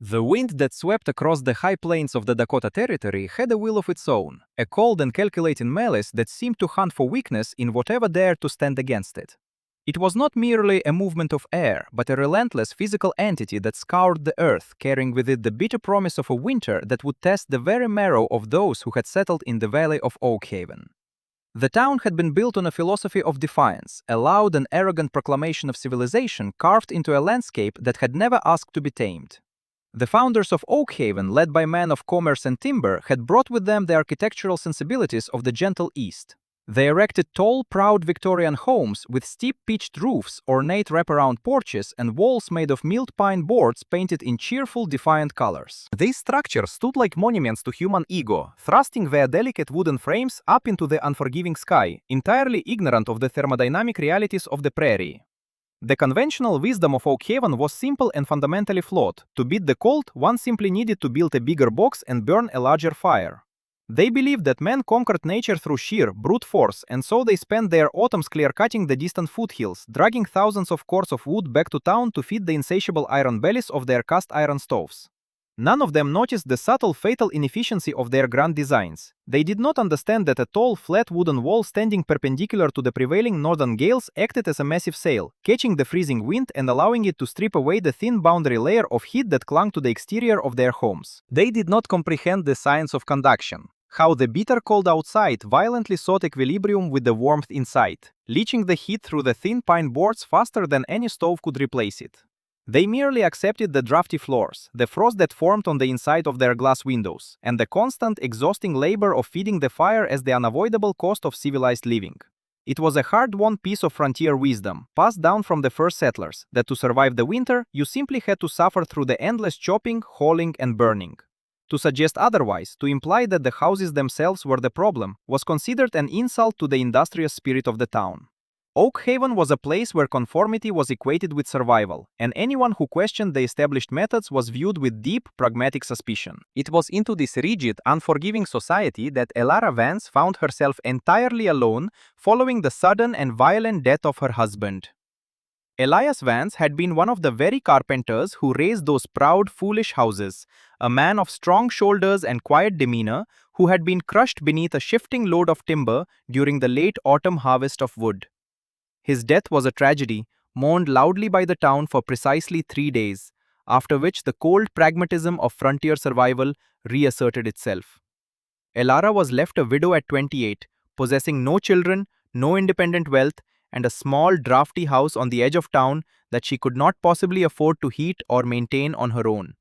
The wind that swept across the high plains of the Dakota Territory had a will of its own, a cold and calculating malice that seemed to hunt for weakness in whatever dared to stand against it. It was not merely a movement of air, but a relentless physical entity that scoured the earth, carrying with it the bitter promise of a winter that would test the very marrow of those who had settled in the valley of Oakhaven. The town had been built on a philosophy of defiance, a loud and arrogant proclamation of civilization carved into a landscape that had never asked to be tamed. The founders of Oakhaven, led by men of commerce and timber, had brought with them the architectural sensibilities of the gentle East. They erected tall, proud Victorian homes with steep pitched roofs, ornate wraparound porches, and walls made of milled pine boards painted in cheerful, defiant colors. These structures stood like monuments to human ego, thrusting their delicate wooden frames up into the unforgiving sky, entirely ignorant of the thermodynamic realities of the prairie. The conventional wisdom of Oakhaven was simple and fundamentally flawed. To beat the cold, one simply needed to build a bigger box and burn a larger fire. They believed that man conquered nature through sheer, brute force, and so they spent their autumns clear-cutting the distant foothills, dragging thousands of cords of wood back to town to feed the insatiable iron bellies of their cast-iron stoves. None of them noticed the subtle, fatal inefficiency of their grand designs. They did not understand that a tall, flat wooden wall standing perpendicular to the prevailing northern gales acted as a massive sail, catching the freezing wind and allowing it to strip away the thin boundary layer of heat that clung to the exterior of their homes. They did not comprehend the science of conduction. How the bitter cold outside violently sought equilibrium with the warmth inside, leaching the heat through the thin pine boards faster than any stove could replace it. They merely accepted the drafty floors, the frost that formed on the inside of their glass windows, and the constant, exhausting labor of feeding the fire as the unavoidable cost of civilized living. It was a hard-won piece of frontier wisdom, passed down from the first settlers, that to survive the winter, you simply had to suffer through the endless chopping, hauling, and burning. To suggest otherwise, to imply that the houses themselves were the problem, was considered an insult to the industrious spirit of the town. Oakhaven was a place where conformity was equated with survival, and anyone who questioned the established methods was viewed with deep, pragmatic suspicion. It was into this rigid, unforgiving society that Elara Vance found herself entirely alone following the sudden and violent death of her husband. Elias Vance had been one of the very carpenters who raised those proud, foolish houses, a man of strong shoulders and quiet demeanor who had been crushed beneath a shifting load of timber during the late autumn harvest of wood. His death was a tragedy, mourned loudly by the town for precisely 3 days, after which the cold pragmatism of frontier survival reasserted itself. Elara was left a widow at 28, possessing no children, no independent wealth, and a small, drafty house on the edge of town that she could not possibly afford to heat or maintain on her own.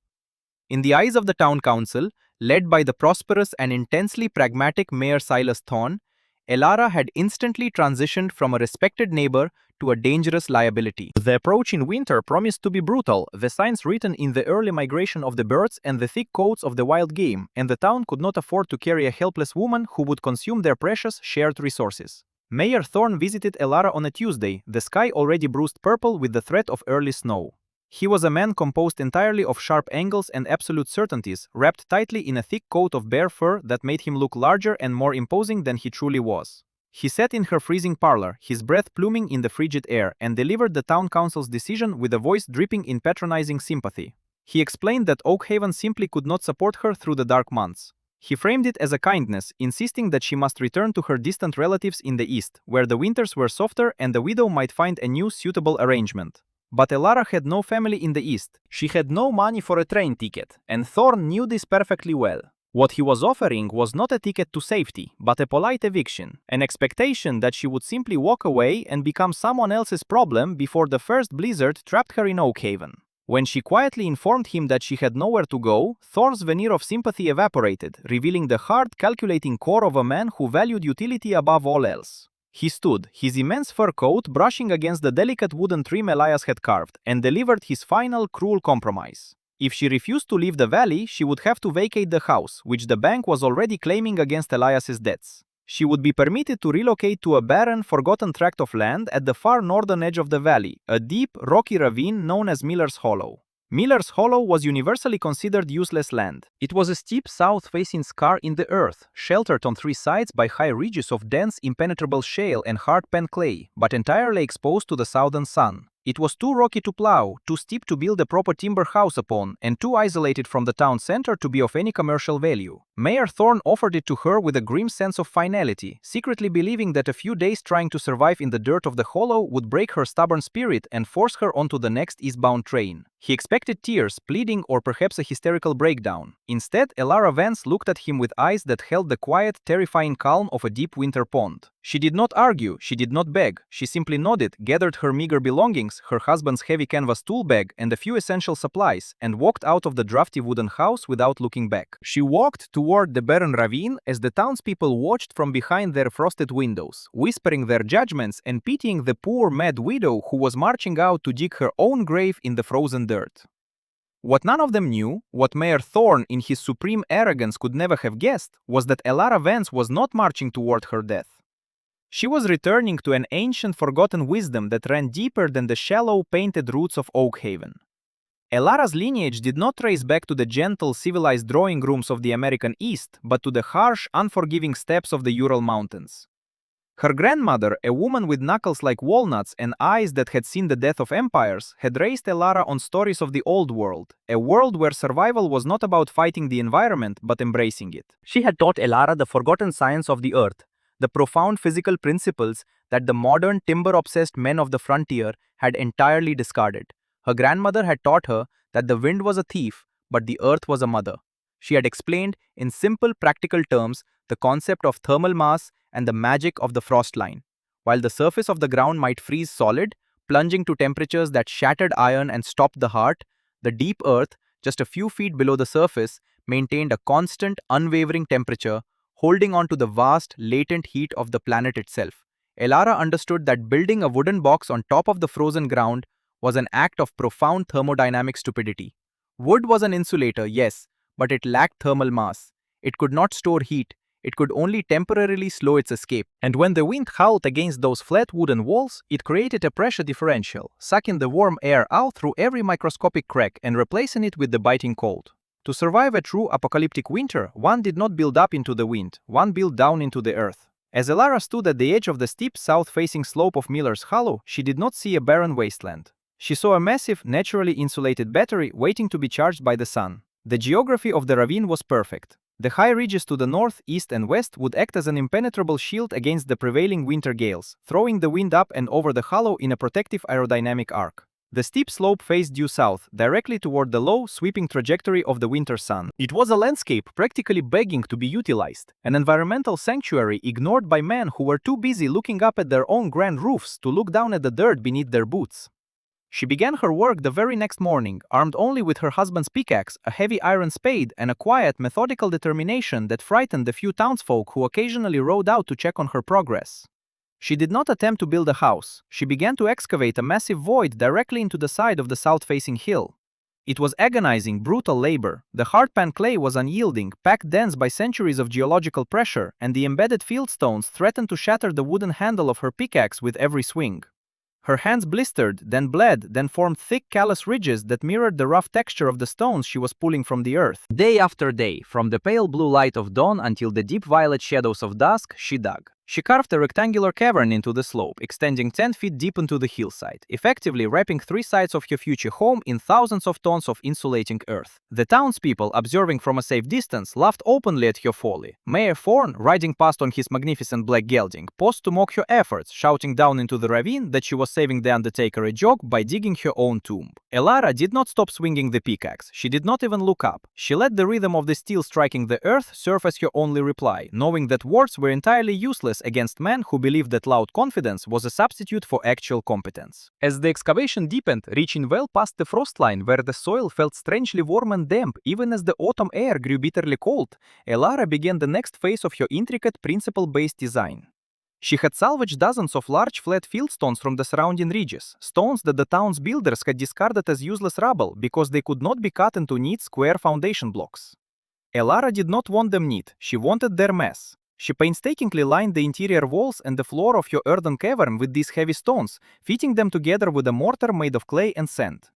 In the eyes of the town council, led by the prosperous and intensely pragmatic Mayor Silas Thorne, Elara had instantly transitioned from a respected neighbor to a dangerous liability. The approach in winter promised to be brutal, the signs written in the early migration of the birds and the thick coats of the wild game, and the town could not afford to carry a helpless woman who would consume their precious, shared resources. Mayor Thorne visited Elara on a Tuesday, the sky already bruised purple with the threat of early snow. He was a man composed entirely of sharp angles and absolute certainties, wrapped tightly in a thick coat of bear fur that made him look larger and more imposing than he truly was. He sat in her freezing parlor, his breath pluming in the frigid air, and delivered the town council's decision with a voice dripping in patronizing sympathy. He explained that Oakhaven simply could not support her through the dark months. He framed it as a kindness, insisting that she must return to her distant relatives in the east, where the winters were softer and the widow might find a new suitable arrangement. But Elara had no family in the east. She had no money for a train ticket, and Thorne knew this perfectly well. What he was offering was not a ticket to safety, but a polite eviction, an expectation that she would simply walk away and become someone else's problem before the first blizzard trapped her in Oakhaven. When she quietly informed him that she had nowhere to go, Thorne's veneer of sympathy evaporated, revealing the hard, calculating core of a man who valued utility above all else. He stood, his immense fur coat brushing against the delicate wooden trim Elias had carved, and delivered his final, cruel compromise. If she refused to leave the valley, she would have to vacate the house, which the bank was already claiming against Elias's debts. She would be permitted to relocate to a barren, forgotten tract of land at the far northern edge of the valley, a deep, rocky ravine known as Miller's Hollow. Miller's Hollow was universally considered useless land. It was a steep south-facing scar in the earth, sheltered on 3 sides by high ridges of dense, impenetrable shale and hard-pan clay, but entirely exposed to the southern sun. It was too rocky to plow, too steep to build a proper timber house upon, and too isolated from the town center to be of any commercial value. Mayor Thorne offered it to her with a grim sense of finality, secretly believing that a few days trying to survive in the dirt of the hollow would break her stubborn spirit and force her onto the next eastbound train. He expected tears, pleading, or perhaps a hysterical breakdown. Instead, Elara Vance looked at him with eyes that held the quiet, terrifying calm of a deep winter pond. She did not argue, she did not beg, she simply nodded, gathered her meager belongings, her husband's heavy canvas tool bag, and a few essential supplies, and walked out of the drafty wooden house without looking back. She walked toward the barren ravine as the townspeople watched from behind their frosted windows, whispering their judgments and pitying the poor mad widow who was marching out to dig her own grave in the frozen dirt. What none of them knew, what Mayor Thorne in his supreme arrogance could never have guessed, was that Elara Vance was not marching toward her death. She was returning to an ancient forgotten wisdom that ran deeper than the shallow painted roots of Oakhaven. Elara's lineage did not trace back to the gentle, civilized drawing rooms of the American East, but to the harsh, unforgiving steppes of the Ural Mountains. Her grandmother, a woman with knuckles like walnuts and eyes that had seen the death of empires, had raised Elara on stories of the old world, a world where survival was not about fighting the environment but embracing it. She had taught Elara the forgotten science of the earth, the profound physical principles that the modern timber-obsessed men of the frontier had entirely discarded. Her grandmother had taught her that the wind was a thief, but the earth was a mother. She had explained, in simple, practical terms, the concept of thermal mass and the magic of the frost line. While the surface of the ground might freeze solid, plunging to temperatures that shattered iron and stopped the heart, the deep earth, just a few feet below the surface, maintained a constant, unwavering temperature, holding on to the vast, latent heat of the planet itself. Elara understood that building a wooden box on top of the frozen ground was an act of profound thermodynamic stupidity. Wood was an insulator, yes, but it lacked thermal mass. It could not store heat. It could only temporarily slow its escape. And when the wind howled against those flat wooden walls, it created a pressure differential, sucking the warm air out through every microscopic crack and replacing it with the biting cold. To survive a true apocalyptic winter, one did not build up into the wind, one built down into the earth. As Elara stood at the edge of the steep south-facing slope of Miller's Hollow, she did not see a barren wasteland. She saw a massive, naturally insulated battery waiting to be charged by the sun. The geography of the ravine was perfect. The high ridges to the north, east, and west would act as an impenetrable shield against the prevailing winter gales, throwing the wind up and over the hollow in a protective aerodynamic arc. The steep slope faced due south, directly toward the low, sweeping trajectory of the winter sun. It was a landscape practically begging to be utilized, an environmental sanctuary ignored by men who were too busy looking up at their own grand roofs to look down at the dirt beneath their boots. She began her work the very next morning, armed only with her husband's pickaxe, a heavy iron spade, and a quiet, methodical determination that frightened the few townsfolk who occasionally rode out to check on her progress. She did not attempt to build a house. She began to excavate a massive void directly into the side of the south-facing hill. It was agonizing, brutal labor. The hard-pan clay was unyielding, packed dense by centuries of geological pressure, and the embedded fieldstones threatened to shatter the wooden handle of her pickaxe with every swing. Her hands blistered, then bled, then formed thick callous ridges that mirrored the rough texture of the stones she was pulling from the earth. Day after day, from the pale blue light of dawn until the deep violet shadows of dusk, she dug. She carved a rectangular cavern into the slope, extending 10 feet deep into the hillside, effectively wrapping 3 sides of her future home in thousands of tons of insulating earth. The townspeople, observing from a safe distance, laughed openly at her folly. Mayor Thorne, riding past on his magnificent black gelding, paused to mock her efforts, shouting down into the ravine that she was saving the undertaker a joke by digging her own tomb. Elara did not stop swinging the pickaxe. She did not even look up. She let the rhythm of the steel striking the earth serve as her only reply, knowing that words were entirely useless against men who believed that loud confidence was a substitute for actual competence. As the excavation deepened, reaching well past the frost line where the soil felt strangely warm and damp even as the autumn air grew bitterly cold, Elara began the next phase of her intricate principle-based design. She had salvaged dozens of large flat fieldstones from the surrounding ridges, stones that the town's builders had discarded as useless rubble because they could not be cut into neat square foundation blocks. Elara did not want them neat, she wanted their mass. She painstakingly lined the interior walls and the floor of her earthen cavern with these heavy stones, fitting them together with a mortar made of clay and sand.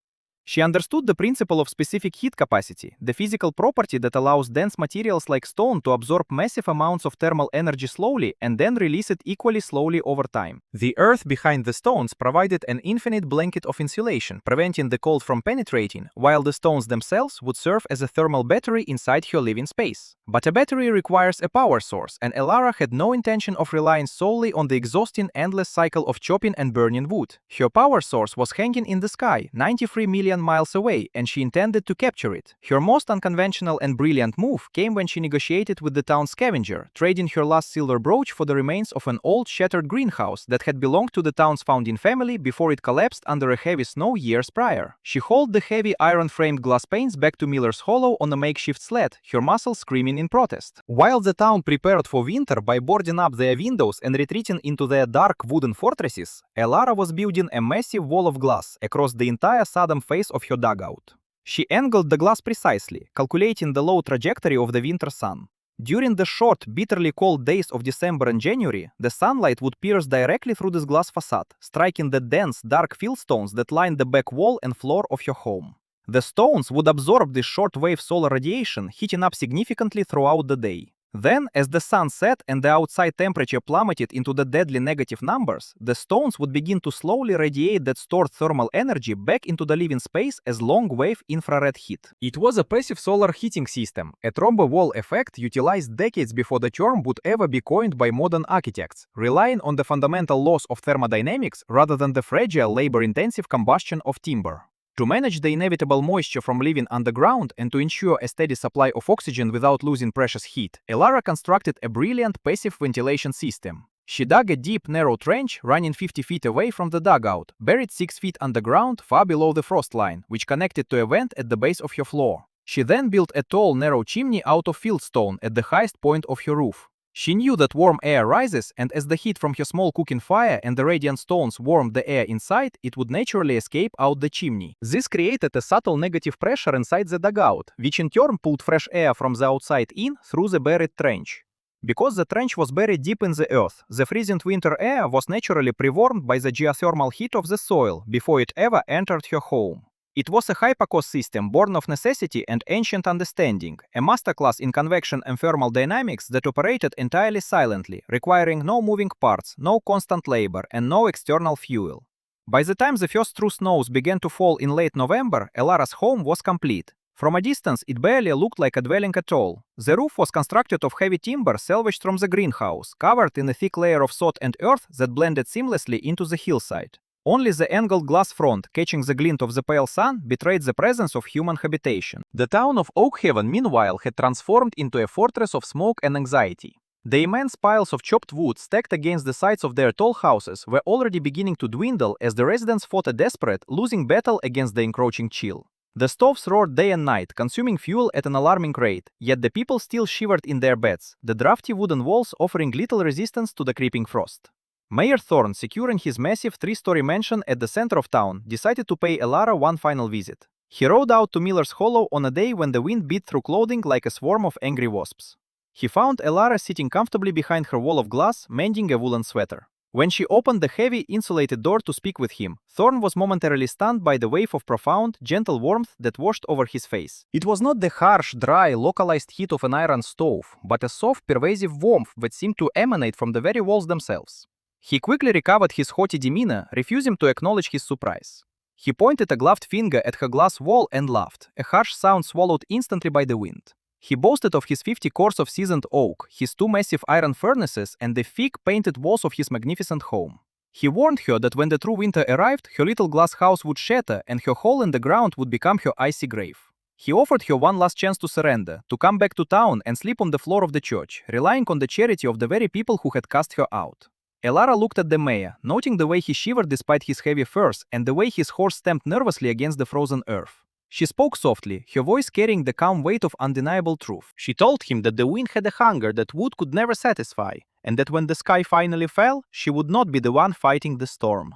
She understood the principle of specific heat capacity, the physical property that allows dense materials like stone to absorb massive amounts of thermal energy slowly and then release it equally slowly over time. The earth behind the stones provided an infinite blanket of insulation, preventing the cold from penetrating, while the stones themselves would serve as a thermal battery inside her living space. But a battery requires a power source, and Elara had no intention of relying solely on the exhausting endless cycle of chopping and burning wood. Her power source was hanging in the sky, 93 million miles away, and she intended to capture it. Her most unconventional and brilliant move came when she negotiated with the town scavenger, trading her last silver brooch for the remains of an old shattered greenhouse that had belonged to the town's founding family before it collapsed under a heavy snow years prior. She hauled the heavy iron-framed glass panes back to Miller's Hollow on a makeshift sled, her muscles screaming in protest. While the town prepared for winter by boarding up their windows and retreating into their dark wooden fortresses, Elara was building a massive wall of glass across the entire southern face of her dugout. She angled the glass precisely, calculating the low trajectory of the winter sun. During the short, bitterly cold days of December and January, the sunlight would pierce directly through this glass facade, striking the dense, dark fieldstones that lined the back wall and floor of her home. The stones would absorb this short-wave solar radiation, heating up significantly throughout the day. Then, as the sun set and the outside temperature plummeted into the deadly negative numbers, the stones would begin to slowly radiate that stored thermal energy back into the living space as long-wave infrared heat. It was a passive solar heating system, a thrombo-wall effect utilized decades before the term would ever be coined by modern architects, relying on the fundamental laws of thermodynamics rather than the fragile, labor-intensive combustion of timber. To manage the inevitable moisture from living underground and to ensure a steady supply of oxygen without losing precious heat, Elara constructed a brilliant passive ventilation system. She dug a deep, narrow trench running 50 feet away from the dugout, buried 6 feet underground far below the frost line, which connected to a vent at the base of her floor. She then built a tall, narrow chimney out of fieldstone at the highest point of her roof. She knew that warm air rises, and as the heat from her small cooking fire and the radiant stones warmed the air inside, it would naturally escape out the chimney. This created a subtle negative pressure inside the dugout, which in turn pulled fresh air from the outside in through the buried trench. Because the trench was buried deep in the earth, the freezing winter air was naturally pre-warmed by the geothermal heat of the soil before it ever entered her home. It was a hypercost system born of necessity and ancient understanding, a masterclass in convection and thermal dynamics that operated entirely silently, requiring no moving parts, no constant labor, and no external fuel. By the time the first true snows began to fall in late November, Elara's home was complete. From a distance, it barely looked like a dwelling at all. The roof was constructed of heavy timber salvaged from the greenhouse, covered in a thick layer of sod and earth that blended seamlessly into the hillside. Only the angled glass front, catching the glint of the pale sun, betrayed the presence of human habitation. The town of Oakhaven, meanwhile, had transformed into a fortress of smoke and anxiety. The immense piles of chopped wood stacked against the sides of their tall houses were already beginning to dwindle as the residents fought a desperate, losing battle against the encroaching chill. The stoves roared day and night, consuming fuel at an alarming rate, yet the people still shivered in their beds, the drafty wooden walls offering little resistance to the creeping frost. Mayor Thorne, securing his massive 3-story mansion at the center of town, decided to pay Elara one final visit. He rode out to Miller's Hollow on a day when the wind beat through clothing like a swarm of angry wasps. He found Elara sitting comfortably behind her wall of glass, mending a woolen sweater. When she opened the heavy, insulated door to speak with him, Thorne was momentarily stunned by the wave of profound, gentle warmth that washed over his face. It was not the harsh, dry, localized heat of an iron stove, but a soft, pervasive warmth that seemed to emanate from the very walls themselves. He quickly recovered his haughty demeanor, refusing to acknowledge his surprise. He pointed a gloved finger at her glass wall and laughed, a harsh sound swallowed instantly by the wind. He boasted of his 50 cores of seasoned oak, his 2 massive iron furnaces, and the thick, painted walls of his magnificent home. He warned her that when the true winter arrived, her little glass house would shatter and her hole in the ground would become her icy grave. He offered her one last chance to surrender, to come back to town and sleep on the floor of the church, relying on the charity of the very people who had cast her out. Elara looked at the mayor, noting the way he shivered despite his heavy furs and the way his horse stamped nervously against the frozen earth. She spoke softly, her voice carrying the calm weight of undeniable truth. She told him that the wind had a hunger that wood could never satisfy, and that when the sky finally fell, she would not be the one fighting the storm.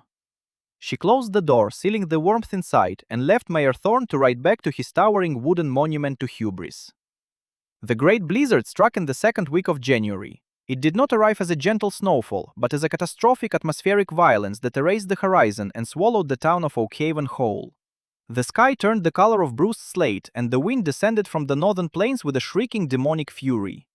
She closed the door, sealing the warmth inside, and left Mayor Thorne to ride back to his towering wooden monument to hubris. The great blizzard struck in the second week of January. It did not arrive as a gentle snowfall, but as a catastrophic atmospheric violence that erased the horizon and swallowed the town of Oakhaven whole. The sky turned the color of bruised slate, and the wind descended from the northern plains with a shrieking demonic fury.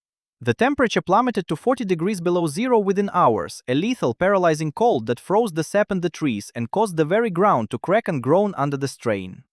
The temperature plummeted to 40 degrees below zero within hours, a lethal, paralyzing cold that froze the sap in the trees and caused the very ground to crack and groan under the strain.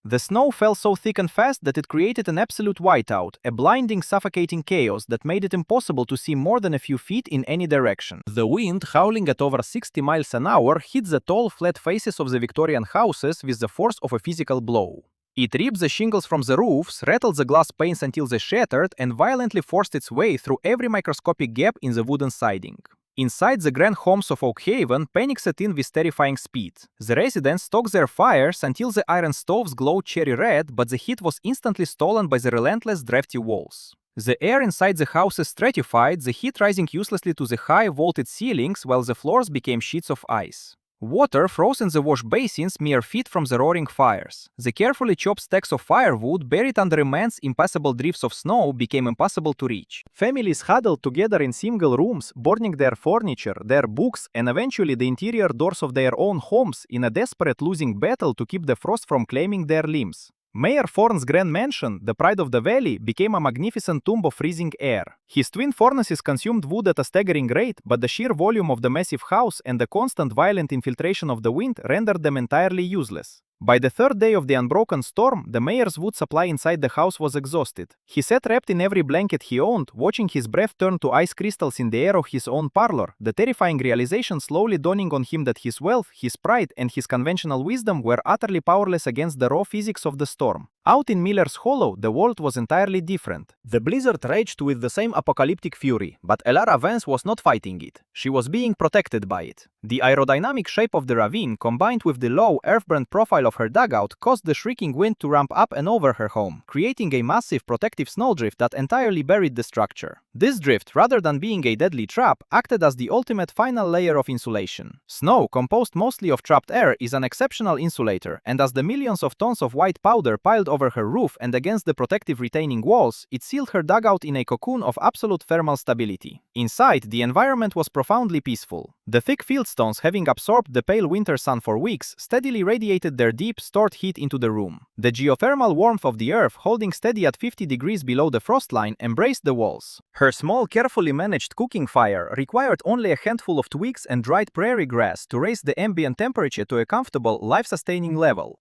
The snow fell so thick and fast that it created an absolute whiteout, a blinding, suffocating chaos that made it impossible to see more than a few feet in any direction. The wind, howling at over 60 miles an hour, hit the tall, flat faces of the Victorian houses with the force of a physical blow. It ripped the shingles from the roofs, rattled the glass panes until they shattered, and violently forced its way through every microscopic gap in the wooden siding. Inside the grand homes of Oak Haven, panic set in with terrifying speed. The residents stoked their fires until the iron stoves glowed cherry red, but the heat was instantly stolen by the relentless, drafty walls. The air inside the houses stratified, the heat rising uselessly to the high, vaulted ceilings, while the floors became sheets of ice. Water froze in the wash basins mere feet from the roaring fires. The carefully chopped stacks of firewood, buried under immense, impassable drifts of snow, became impossible to reach. Families huddled together in single rooms, burning their furniture, their books, and eventually the interior doors of their own homes in a desperate losing battle to keep the frost from claiming their limbs. Mayor Thorne's grand mansion, the pride of the valley, became a magnificent tomb of freezing air. His twin furnaces consumed wood at a staggering rate, but the sheer volume of the massive house and the constant violent infiltration of the wind rendered them entirely useless. By the third day of the unbroken storm, the mayor's wood supply inside the house was exhausted. He sat wrapped in every blanket he owned, watching his breath turn to ice crystals in the air of his own parlor, the terrifying realization slowly dawning on him that his wealth, his pride, and his conventional wisdom were utterly powerless against the raw physics of the storm. Out in Miller's Hollow, the world was entirely different. The blizzard raged with the same apocalyptic fury, but Elara Vance was not fighting it. She was being protected by it. The aerodynamic shape of the ravine, combined with the low, earth-burnt profile of her dugout, caused the shrieking wind to ramp up and over her home, creating a massive protective snowdrift that entirely buried the structure. This drift, rather than being a deadly trap, acted as the ultimate final layer of insulation. Snow, composed mostly of trapped air, is an exceptional insulator, and as the millions of tons of white powder piled over her roof and against the protective retaining walls, it sealed her dugout in a cocoon of absolute thermal stability. Inside, the environment was profoundly peaceful. The thick fieldstones, having absorbed the pale winter sun for weeks, steadily radiated their deep, stored heat into the room. The geothermal warmth of the earth, holding steady at 50 degrees below the frost line, embraced the walls. Her small, carefully managed cooking fire required only a handful of twigs and dried prairie grass to raise the ambient temperature to a comfortable, life-sustaining level.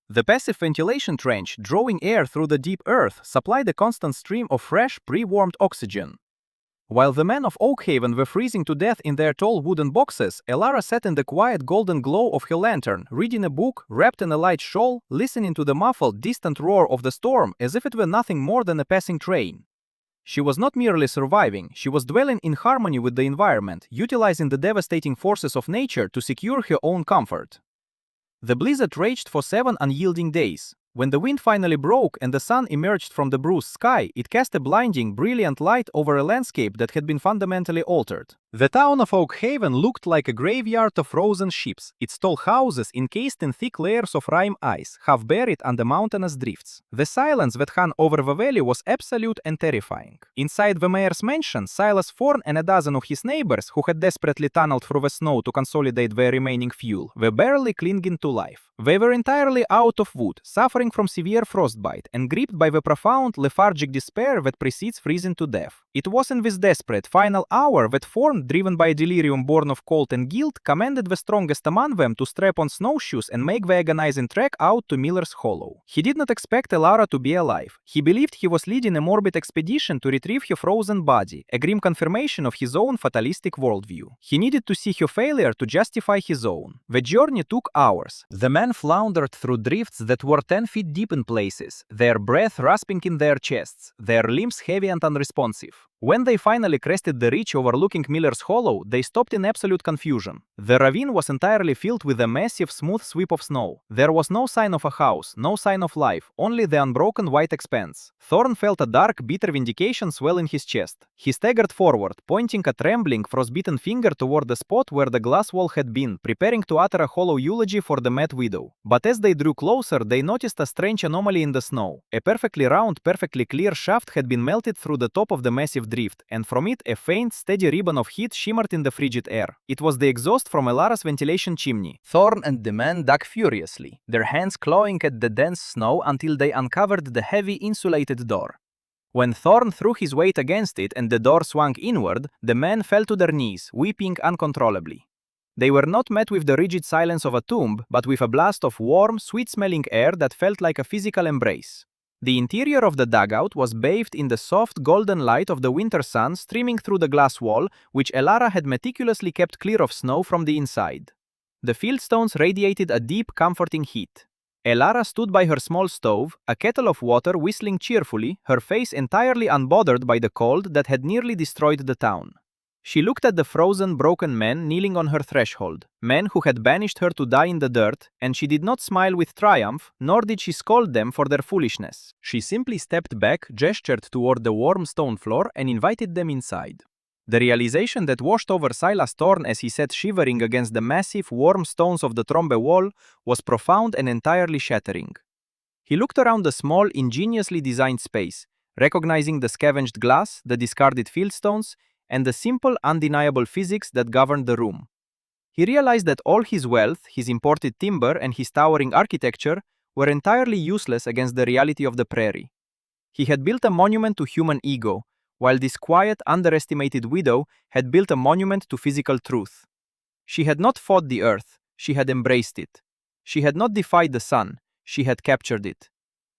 The passive ventilation trench, drawing air through the deep earth, supplied a constant stream of fresh, pre-warmed oxygen. While the men of Oak Haven were freezing to death in their tall wooden boxes, Elara sat in the quiet golden glow of her lantern, reading a book, wrapped in a light shawl, listening to the muffled, distant roar of the storm as if it were nothing more than a passing train. She was not merely surviving, she was dwelling in harmony with the environment, utilizing the devastating forces of nature to secure her own comfort. The blizzard raged for 7 unyielding days. When the wind finally broke and the sun emerged from the bruised sky, it cast a blinding, brilliant light over a landscape that had been fundamentally altered. The town of Oak Haven looked like a graveyard of frozen ships, its tall houses encased in thick layers of rime ice, half buried under mountainous drifts. The silence that hung over the valley was absolute and terrifying. Inside the mayor's mansion, Silas Thorne and a dozen of his neighbors, who had desperately tunneled through the snow to consolidate their remaining fuel, were barely clinging to life. They were entirely out of wood, suffering from severe frostbite, and gripped by the profound, lethargic despair that precedes freezing to death. It was in this desperate, final hour that Thorne, driven by a delirium born of cold and guilt, commanded the strongest among them to strap on snowshoes and make the agonizing trek out to Miller's Hollow. He did not expect Elara to be alive. He believed he was leading a morbid expedition to retrieve her frozen body, a grim confirmation of his own fatalistic worldview. He needed to see her failure to justify his own. The journey took hours. The men floundered through drifts that were 10 feet deep in places, their breath rasping in their chests, their limbs heavy and unresponsive. When they finally crested the ridge overlooking Miller's Hollow, they stopped in absolute confusion. The ravine was entirely filled with a massive, smooth sweep of snow. There was no sign of a house, no sign of life, only the unbroken white expanse. Thorne felt a dark, bitter vindication swell in his chest. He staggered forward, pointing a trembling, frostbitten finger toward the spot where the glass wall had been, preparing to utter a hollow eulogy for the mad widow. But as they drew closer, they noticed a strange anomaly in the snow. A perfectly round, perfectly clear shaft had been melted through the top of the massive massive drift, and from it a faint, steady ribbon of heat shimmered in the frigid air. It was the exhaust from Elara's ventilation chimney. Thorn and the men dug furiously, their hands clawing at the dense snow until they uncovered the heavy insulated door. When Thorn threw his weight against it and the door swung inward, the men fell to their knees, weeping uncontrollably. They were not met with the rigid silence of a tomb, but with a blast of warm, sweet-smelling air that felt like a physical embrace. The interior of the dugout was bathed in the soft golden light of the winter sun streaming through the glass wall, which Elara had meticulously kept clear of snow from the inside. The fieldstones radiated a deep, comforting heat. Elara stood by her small stove, a kettle of water whistling cheerfully, her face entirely unbothered by the cold that had nearly destroyed the town. She looked at the frozen, broken men kneeling on her threshold, men who had banished her to die in the dirt, and she did not smile with triumph, nor did she scold them for their foolishness. She simply stepped back, gestured toward the warm stone floor, and invited them inside. The realization that washed over Silas Thorn as he sat shivering against the massive, warm stones of the Trombe wall was profound and entirely shattering. He looked around the small, ingeniously designed space, recognizing the scavenged glass, the discarded fieldstones, and the simple, undeniable physics that governed the room. He realized that all his wealth, his imported timber, and his towering architecture were entirely useless against the reality of the prairie. He had built a monument to human ego, while this quiet, underestimated widow had built a monument to physical truth. She had not fought the earth, she had embraced it. She had not defied the sun, she had captured it.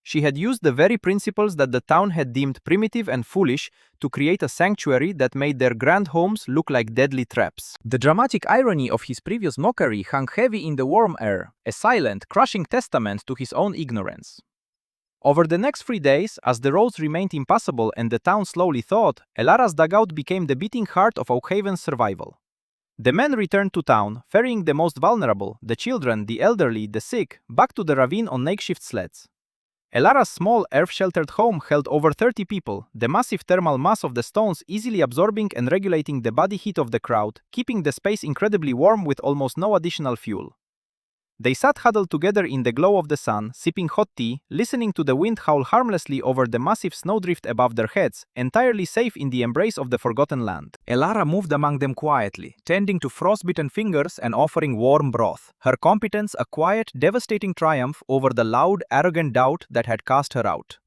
She had used the very principles that the town had deemed primitive and foolish to create a sanctuary that made their grand homes look like deadly traps. The dramatic irony of his previous mockery hung heavy in the warm air, a silent, crushing testament to his own ignorance. Over the next 3 days, as the roads remained impassable and the town slowly thawed, Elara's dugout became the beating heart of Oakhaven's survival. The men returned to town, ferrying the most vulnerable, the children, the elderly, the sick, back to the ravine on makeshift sleds. Elara's small, earth-sheltered home held over 30 people, the massive thermal mass of the stones easily absorbing and regulating the body heat of the crowd, keeping the space incredibly warm with almost no additional fuel. They sat huddled together in the glow of the sun, sipping hot tea, listening to the wind howl harmlessly over the massive snowdrift above their heads, entirely safe in the embrace of the forgotten land. Elara moved among them quietly, tending to frostbitten fingers and offering warm broth, her competence a quiet, devastating triumph over the loud, arrogant doubt that had cast her out.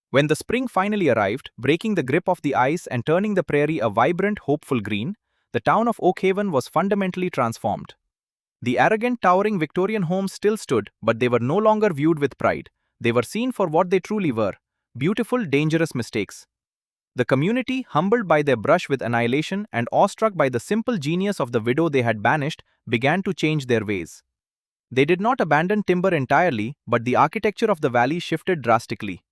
When the spring finally arrived, breaking the grip of the ice and turning the prairie a vibrant, hopeful green, the town of Oakhaven was fundamentally transformed. The arrogant, towering Victorian homes still stood, but they were no longer viewed with pride. They were seen for what they truly were: beautiful, dangerous mistakes. The community, humbled by their brush with annihilation and awestruck by the simple genius of the widow they had banished, began to change their ways. They did not abandon timber entirely, but the architecture of the valley shifted drastically.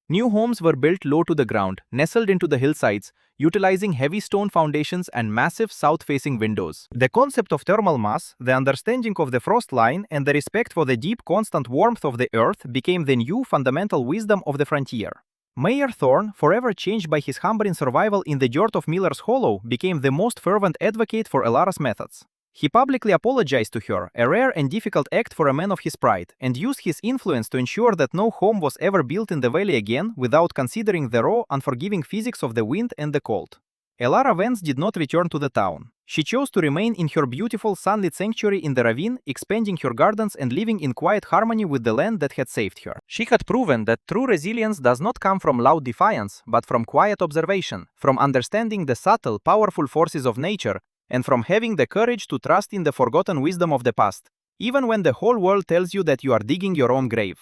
New homes were built low to the ground, nestled into the hillsides, utilizing heavy stone foundations and massive south-facing windows. The concept of thermal mass, the understanding of the frost line, and the respect for the deep, constant warmth of the earth became the new fundamental wisdom of the frontier. Mayor Thorn, forever changed by his humbling survival in the dirt of Miller's Hollow, became the most fervent advocate for Elara's methods. He publicly apologized to her, a rare and difficult act for a man of his pride, and used his influence to ensure that no home was ever built in the valley again without considering the raw, unforgiving physics of the wind and the cold. Elara Vance did not return to the town. She chose to remain in her beautiful sunlit sanctuary in the ravine, expanding her gardens and living in quiet harmony with the land that had saved her. She had proven that true resilience does not come from loud defiance, but from quiet observation, from understanding the subtle, powerful forces of nature, and from having the courage to trust in the forgotten wisdom of the past, even when the whole world tells you that you are digging your own grave.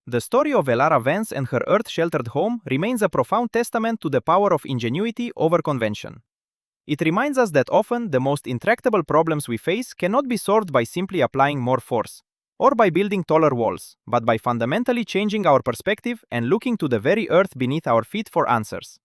The story of Elara Vance and her earth-sheltered home remains a profound testament to the power of ingenuity over convention. It reminds us that often the most intractable problems we face cannot be solved by simply applying more force, or by building taller walls, but by fundamentally changing our perspective and looking to the very earth beneath our feet for answers.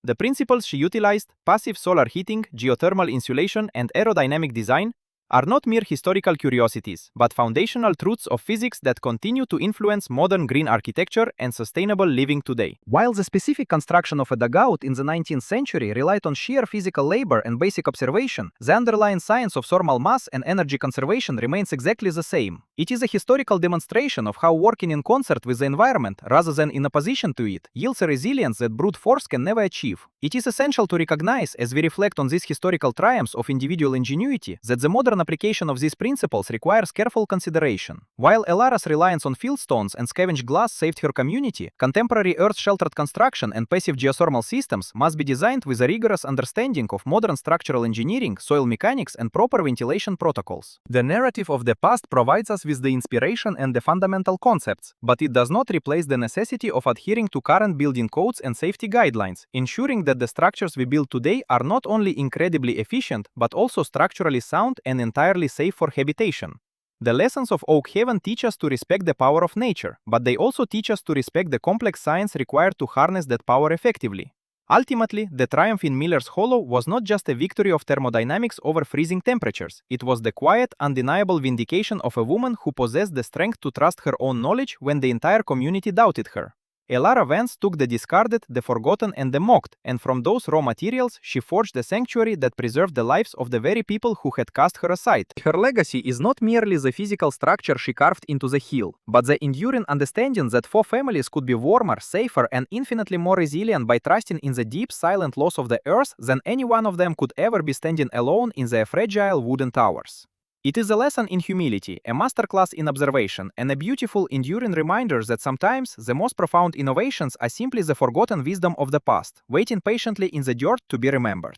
The principles she utilized, passive solar heating, geothermal insulation, and aerodynamic design, are not mere historical curiosities, but foundational truths of physics that continue to influence modern green architecture and sustainable living today. While the specific construction of a dugout in the 19th century relied on sheer physical labor and basic observation, the underlying science of thermal mass and energy conservation remains exactly the same. It is a historical demonstration of how working in concert with the environment, rather than in opposition to it, yields a resilience that brute force can never achieve. It is essential to recognize, as we reflect on these historical triumphs of individual ingenuity, that the modern application of these principles requires careful consideration. While Elara's reliance on fieldstones and scavenged glass saved her community, contemporary earth-sheltered construction and passive geothermal systems must be designed with a rigorous understanding of modern structural engineering, soil mechanics, and proper ventilation protocols. The narrative of the past provides us with the inspiration and the fundamental concepts, but it does not replace the necessity of adhering to current building codes and safety guidelines, ensuring that the structures we build today are not only incredibly efficient, but also structurally sound and entirely safe for habitation. The lessons of Oak Haven teach us to respect the power of nature, but they also teach us to respect the complex science required to harness that power effectively. Ultimately, the triumph in Miller's Hollow was not just a victory of thermodynamics over freezing temperatures. It was the quiet, undeniable vindication of a woman who possessed the strength to trust her own knowledge when the entire community doubted her. Elara Vance took the discarded, the forgotten, and the mocked, and from those raw materials she forged a sanctuary that preserved the lives of the very people who had cast her aside. Her legacy is not merely the physical structure she carved into the hill, but the enduring understanding that 4 families could be warmer, safer, and infinitely more resilient by trusting in the deep, silent laws of the earth than any one of them could ever be standing alone in their fragile wooden towers. It is a lesson in humility, a masterclass in observation, and a beautiful, enduring reminder that sometimes the most profound innovations are simply the forgotten wisdom of the past, waiting patiently in the dirt to be remembered.